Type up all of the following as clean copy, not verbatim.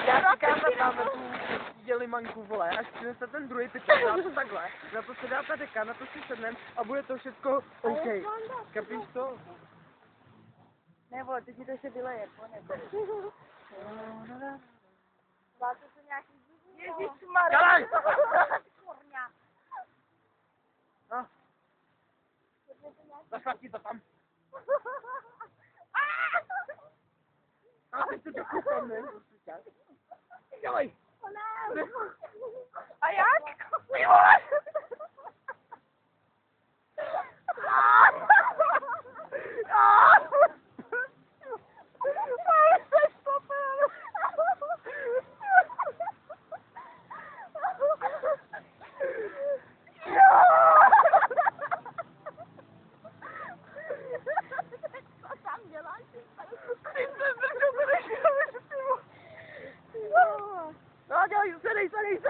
Já říkám, že máme tu dělimanku, vole, až přinese ten druhý pytel, dá to takhle, na to se dá ta deka, na to si sednem a bude to všechno OK. Kapíš to? Ne, vole, teď mi to ještě vyleje, Máte to nějaký zubí? Ježišmarja. Dělej! Kurňa. No. Zašlap ti to tam. A teď to tak koukám, ne? Dělej! A jak? Ty vole! No, dělej, sedej.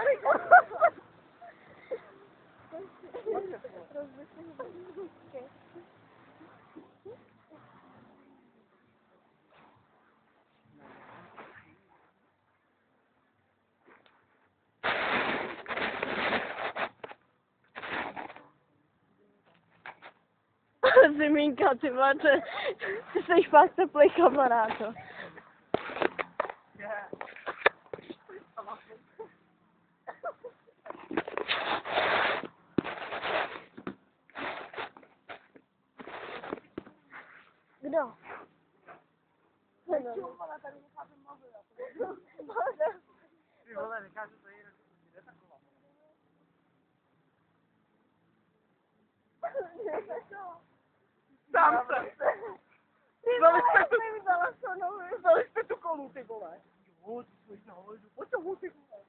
Zimínka, ty vole, ty jsi fakt teplej kamarádo. Kdo? Ty vole, necháš to jít, jde taková. Sám se. Vzali jste tu kolu, ty vole. Jo, ty jsi nahoru, pojď toho, ty vole.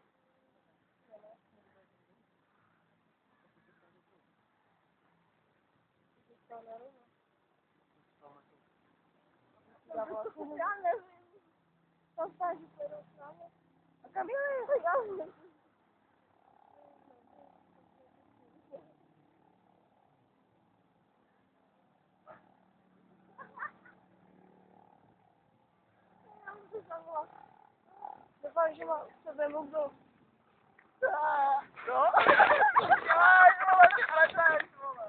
Já nevím. To stáží se rozsáme. A kam je? Já nevím. Doufám, že mám v sobě mobil. No? Děláš, vole, ty klecáš, vole.